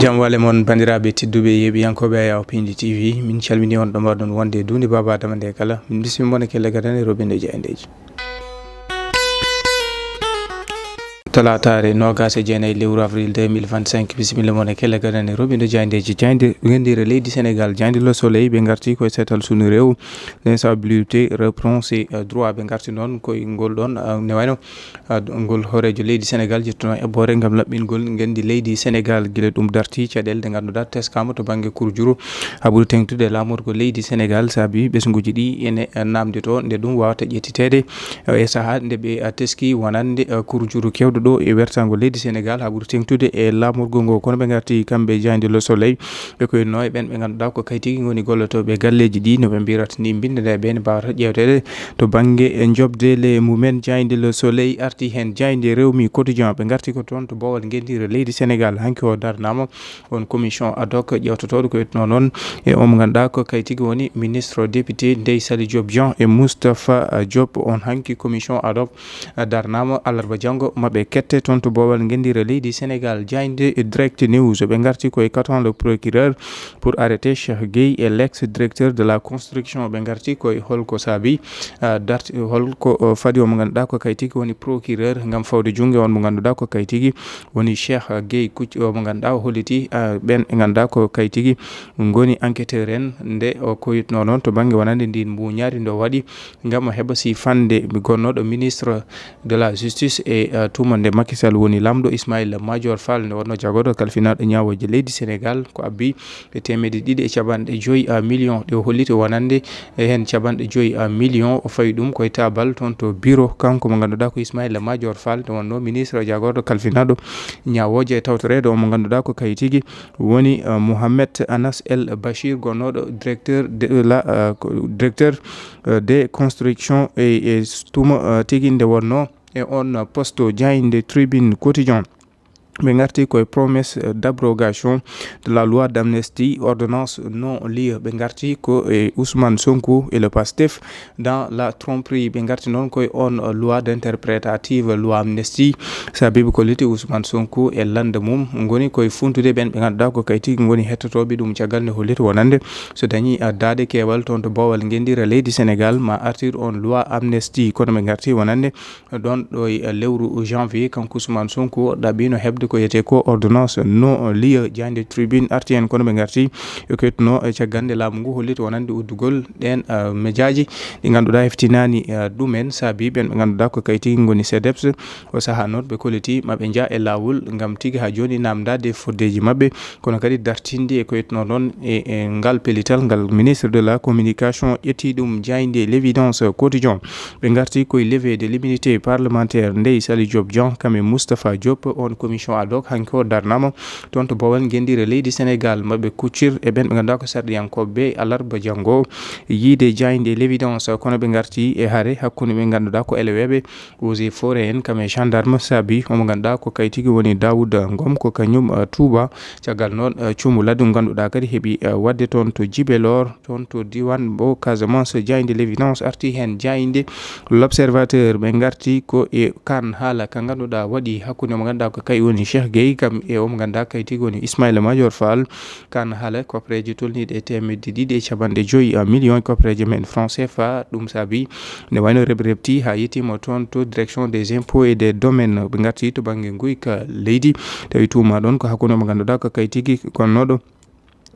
Jam wale mon bandiraɓe tedduɓe yeɓiyankoɓe Yaw Pindi TV min calmini on ɗo mbaɗon wonde dunde Baba Adama nde kala min bismi mon kelle gadane robindeji endeji talatare nogase jeenayi lewru avril 2025 bisimilla mon kelle gadane robinde jayndeji jaynde gendire leydi Sénégal jaynde Le Soleil ɓe garti koye seetal sunu rew l'insalubrité reprend ses droits ɓe garti noon koye ngol ɗon ne wayno ngol horejo leydi Sénégal jettuno eɓɓore gam laɓɓingol gendi leydi Sénégal guila ɗum darti caɗele ɗe ganduɗa teskama to banggue Kourdiouron ha ɓuuri tengtude lamorgo leydi Sénégal saabi ɓesguji ɗi ene namde to nde ɗum wawata ƴettitede e saaha nde ɓe teski wonande Kourdiouron kewɗo ɗo e wertago leydi Sénégal ha ɓuuri tengtude e lamorgo ngo kono ɓe garti kamɓe jaynde Le Soleil ɓe koye no e ɓen ɓe ganduɗa ko kaytigi goni gollotoɓe galleji ɗi no ɓe mbirata ni binde nde ɓe ne mbawata ƴewtede to banggue jobdele mumen jaynde Le Soleil arti hen jaynde Rewmi Quotidien ɓe garti ko toon to bowal gendire leydi Sénégal hanki o darnama on commission ad hoc ƴewtotoɗo ko wetno noon e omo ganduɗa ko kaytigi woni ministre député Ndeye Saly Diop Dieng e Moustapha Diop on hanki commission ad hoc darnama alarba janggo maɓe kette toon to bowal gendire leydi Sénégal jaynde Direct News ɓe garti koye katon le procureur pour arrêter Cheikh Gueye et l'ex directeur de la construction ɓe garti koye holko saabi darti holko fadi omo ganduɗa ko kaytigi woni procureur gam fawde jungue on mo ganduɗa ko kaytigi woni Cheikh Gueye kucci omo ganduɗa o holliti ɓen ɓe ganduɗa ko kaytigi goni enquêteur en nde o koyitno noon to banggue wonande ndin mbuñari ndo waɗi gam o heeɓa si fande gonnoɗo ministre de la justice e tuma nde Macky Sall woni lamɗo Ismaïla Madior Fall nde wonno jagoɗo kalfinaɗo ñawoje leydi Sénégal ko abbi e temedde ɗiɗi e capanɗe joyyi million ɗe o holliti wonande hen capanɗe joyyi million o fawi ɗum koye tabal toon to bureau kanko mo ganduɗa ko Ismaïla Madior Fall nde wonno ministre jagoɗo kalfinaɗo ñawoje tawtorede o mo ganduɗa ko kayitigi woni Mohamed Anas El Bachir gonnoɗo directeur des constructions et tuma tigui nde wonno e on poste jaynde Tribune Quotidien ɓe garti koye promesse d'abrogation de la loi d'amnistie ordonnance non lieu ɓe garti ko e Ousmane Sonko et le PASTEF dans la tromperie ɓe garti noon koye on loi d'interprétative loi amnistie sabibi ko liti Ousmane Sonko e lande mum goni koye funtude ɓen ɓe ganduɗa ko kaytigi goni hettotoɓe ɗum caggal nde holliti wonande so dañi daade kewal toon to bowal gendira leydi Sénégal ma artir on loi amnistie kono ɓe garti wonande ɗon ɗo e lewru janvier kanko Ousmane Sonko ɗaɓino hebde ko yete ko ordonnance non lieu jaynde Tribune arti hen kono ɓe garti e koytuno caggal nde laamu ngu holliti wonande uddugol ɗen médiaji ɗi ganduɗa heftinani ɗumen saabi ɓen ɓe ganduɗa ko kaytigi goni CDEPS o saaha noon ɓe kolliti maɓe jaa e lawol gam tigui ha joni namdade foddeji mabɓe kono kadi dartinde e koytuno noon e ngal pellital ngal ministre de la communication ƴetti ɗum jaynde L'Évidence Quotidien ɓe garti koye levé de l'immunité parlementaire Ndeye Saly Diop Dieng kam e Moustapha Diop on commission ad hoc hanki o darnama toon to bowal gendire leydi Sénégal maɓe kuccir e ɓen ɓe ganduɗa ko sarɗiyankoɓe alarba janggo yiide jaynde L'Évidence kono ɓe garti e haare hakkude ɓe ganduɗa ko eleweɓe eaux et forêt en kam e gendarme saabi omo ganduɗa ko kaytigi woni Daouda Ngom ko kañum Touba caggal noon cuumu ladde ganduɗa kadi heeɓi wadde toon to Djibelor toon to diwan bo Casamance jaynde L'Évidence arti hen jaynde L'Observateur ɓe garti ko e kan haala ka ganduɗa waɗi hakkude mo ganduɗa ko kay woni Cheikh Gueye kam e omo ganduɗa kaytigi woni Ismaïla Madior Fall kan haala kopreje tolniɗe e temedde ɗiɗi e capanɗe joyyi million kopreje men franc CFA ɗum saabi ne wayno rebrepti ha yettima toon to direction des impôts et des domaines ɓe garti to banggue guyka leydi tawi tuma ɗon ko hakkude mo ganduɗa ko kaytigi gonnoɗo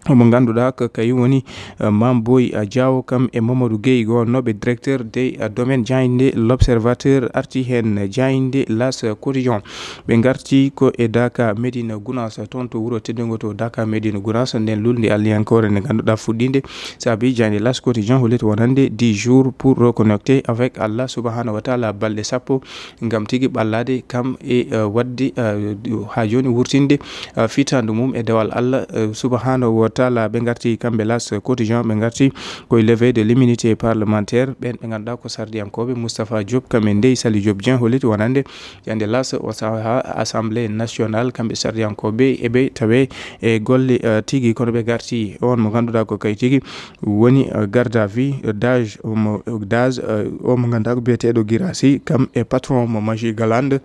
omo ganduɗa ko kay woni Mamboy Diaw kam e Mamadou Gueye gonnoɓe directeur des domaines jaynde L'Observateur arti hen jaynde L'As Quotidien ɓe garti ko e Daka Médina Gounass toon to wuuro teddego to Daka Médina Gounass nden lulde alliyankore nde ganduɗa fuɗɗinde saabi jaynde L'As Quotidien holliti wonande 10 jours pour reconnecter avec Allah subhanahu wa taala balɗe sappo gam tigui ɓallade kam e wadde ha joni wurtinde fitandu mum e dewal Allah subhanahu wa taala ɓe garti kamɓe L'As Quotidien ɓe garti koye levé de l'immunité parlementaire ɓen ɓe ganduɗa ko sardiyankoɓe Moustapha Diop kam e Ndeye Saly Diop Dieng holliti wonande yande L'As o saaha assemblée nationale kamɓe sardiyankoɓe eɓe tawe e golle tigui kono ɓe garti on mo ganduɗa ko kay tigui woni garde à vue dage omo ganduɗa ko biyeteɗo Guirassy kam e patron mo Magie Galande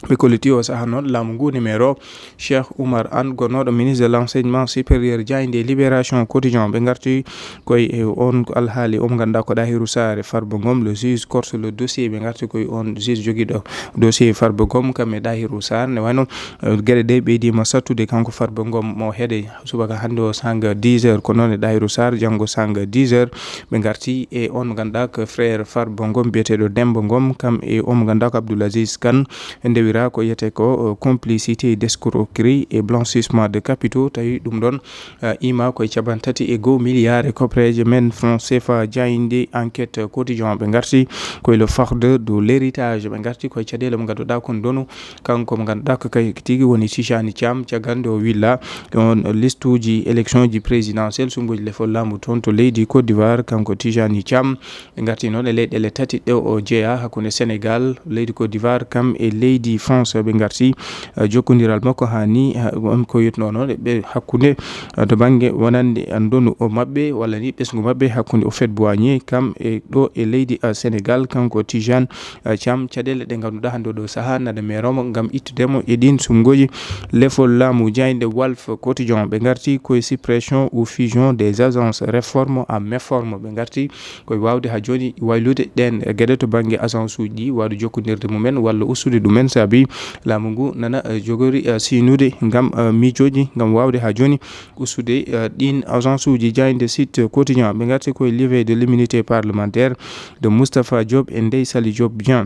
ɓe kolliti o saha noon laamu ngu numéro Cheikh Oumar Anne gonnoɗo ministre de l'enseignement supérieur jayde libération quotidien ɓe garti koye on alhaali omo ganduɗa ko Dahirou Sarr Farba Ngom le juge corse le dossier ɓe garti koye on juge joguiɗo dossier Farba Ngom kam e Dahirou Sarr ne wayno gueɗe ɗe ɓeydima sattude kanko Farba Ngom mo heeɗe subaka hannde o sanga 10 heures ko noon e Dahirou Sarr janggo sanga 10 heures ɓe garti e on mo ganduɗa ko frère Farba Ngom biyeteɗo Demba Ngom kam e omo ganduɗa ko Abdoul Aziz Kane ndewi ko yete ko complicité d'escroquerie et blanchissement de capitaux tawi ɗum ɗon ima koye cabantati e 1 milliard e copreje men franc CFA jayinde enquête quotidien ɓe garti koye le farde de l'héritage ɓe garti koye caɗele mo ganduɗa kon donu kanko mo ganduɗa ko kay tigui woni Tijani Thiam cagande o willa on liste uji élection ji présidentielle sumgoji lefol laamu toon to leydi Côte d'Ivoire kanko Tijani Thiam ɓe garti noon e leyɗele tati ɗe o jeeya hakkude Sénégal leydi Côte d'Ivoire kam e leydi France ɓe garti jokkodiral makko ha ni ko yitno noon ɓe hakkude to banggue wonande andonu o mabɓe walla ni ɓesgu mabɓe hakkude Houphouët-Boigny kam e ɗo e leydi Sénégal kanko Tijane Thiam caɗele ɗe ganduɗa hande oɗo saaha nade meromo gam ittudemo e ɗin sumgoji lefol laamu jayde Walf quotidien ɓe garti koye suppression ou fusion des agences réforme à méforme ɓe garti koye wawde ha joni waylude ɗen gueɗe to banggue agence uji ɗi wawde jokkodirde mumen walla ustude ɗumen saabi laamu ngu nana jogori sinude gam miijoji gam wawde ha joni ustude ɗin agence uji jayde site quotidien ɓe garti koye levé de l'immunité parlementaire de Moustapha Diop et Ndeye Saly Diop Dieng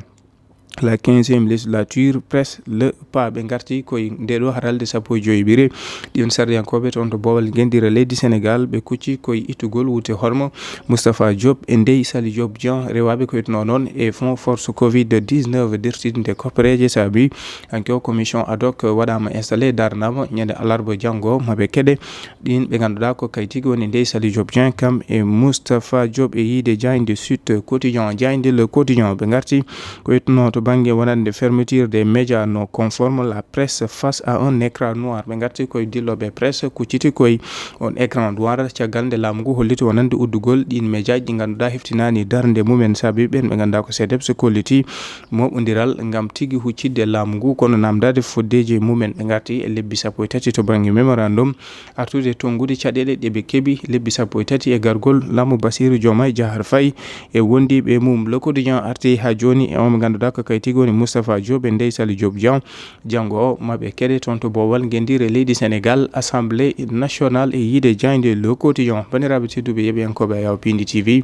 la 15e législature presse le pas ɓe garti koye ndeɗo haralde sappo e joyɓire ɗin sardiyankoɓe toon to Bowal guendira leydi Sénégal ɓe kucci koye ittugol wuute hormo Moustapha Diop e Ndeye Saly Diop Dieng rewaɓe ko yitno noon e fond force covid 19 dirtinde koppareje saabi hanke o commission ad hoc waɗama installé darnama ñande alarba janggo maɓe keɗe ɗin ɓe ganduɗa ko kay tigui woni Ndeye Saly Diop Dieng kam e Moustapha Diop e yiide jayde Sud Quotidien jayde le quotidien ɓe garti ko yitno to banggue wonande fermeture des médias non conformes la presse face à un écran noir ɓe garti koye dilloɓe presse kucciti koye on écran noir caggal nde laamu ngu holliti wonande uddugol ɗin médiaji ɗi ganduɗa heftinani darde mumen saabi ɓen ɓe ganduɗa ko CDEPS kolliti moɓodiral gam tigui huccidde laamu ngu kono namdade foddeji mumen ɓe garti e lebbi sappo e tati to banggue mémorandum artude tongude caɗele ɗeɓe keeɓi lebbi sappo e tati e gargol Lamou Bassirou Diomaye Diakhar Faye e wondiɓe mum le quotidien arti ha joni e omo ganduɗa ko kay tigui woni Moustapha Diop e Ndeye Saly Diop Dieng janggo o maɓe keɗe toon to Bowal guendire leydi Sénégal assemblée nationale e yiide jayde le quotidien bandiraɓe tedduɓe yeɓiyankoɓe a yaw Pindi TV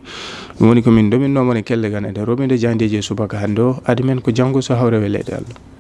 ɗum woni komin dominnomon e kelle ganede robinde jaydeji subaka hande o adi men ko janggo so hawre welede Allah.